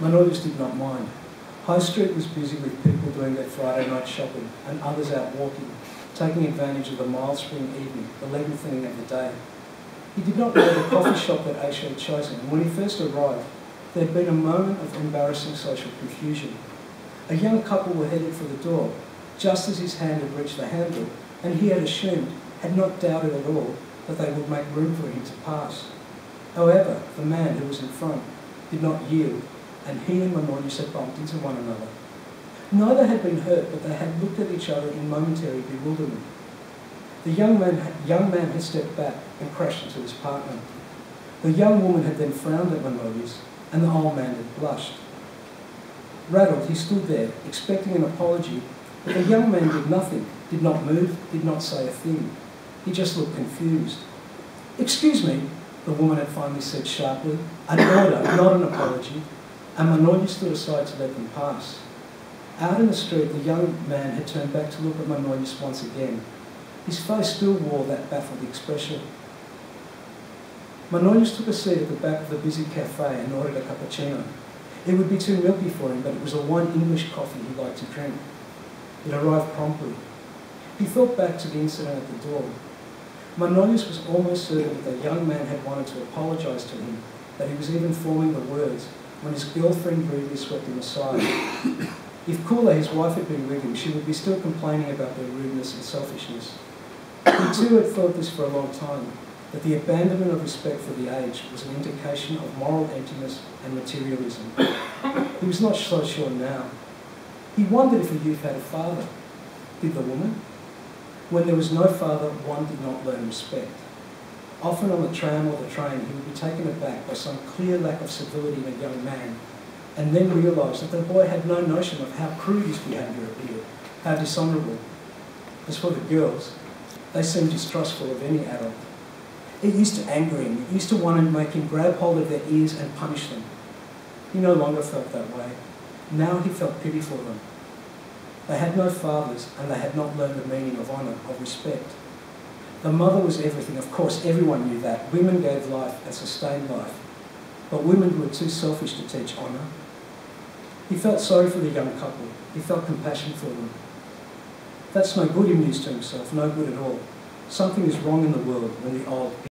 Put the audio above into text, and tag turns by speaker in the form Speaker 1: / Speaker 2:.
Speaker 1: Manolius did not mind. High Street was busy with people doing their Friday night shopping and others out walking, taking advantage of the mild spring evening, the lengthening of the day. He did not know the coffee shop that Aisha had chosen, and when he first arrived, there had been a moment of embarrassing social confusion. A young couple were headed for the door, just as his hand had reached the handle, and he had assumed, had not doubted at all, that they would make room for him to pass. However, the man who was in front did not yield, and he and Manolius had bumped into one another. Neither had been hurt, but they had looked at each other in momentary bewilderment. The young man had stepped back and crashed into his partner. The young woman had then frowned at Manolius, and the old man had blushed. Rattled, he stood there, expecting an apology, but the young man did nothing, did not move, did not say a thing. He just looked confused. "Excuse me," the woman had finally said sharply, "an order, not an apology," and Manolius stood aside to let them pass. Out in the street, the young man had turned back to look at Manolius once again. His face still wore that baffled expression. Manolius took a seat at the back of the busy cafe and ordered a cappuccino. It would be too milky for him, but it was the one English coffee he liked to drink. It arrived promptly. He thought back to the incident at the door. Manolius was almost certain that the young man had wanted to apologise to him, that he was even forming the words, when his girlfriend rudely swept him aside. If Kula, his wife, had been with him, she would be still complaining about their rudeness and selfishness. He too had thought this for a long time, that the abandonment of respect for the age was an indication of moral emptiness and materialism. He was not so sure now. He wondered if a youth had a father. Did the woman? When there was no father, one did not learn respect. Often on the tram or the train, he would be taken aback by some clear lack of civility in a young man, and then realise that the boy had no notion of how crude his behaviour appeared, how dishonourable. As for the girls, they seemed distrustful of any adult. It used to anger him. It used to want to make him grab hold of their ears and punish them. He no longer felt that way. Now he felt pity for them. They had no fathers, and they had not learned the meaning of honour, of respect. The mother was everything. Of course, everyone knew that. Women gave life and sustained life. But women were too selfish to teach honour. He felt sorry for the young couple. He felt compassion for them. That's no good, he mused to himself, no good at all. Something is wrong in the world when the old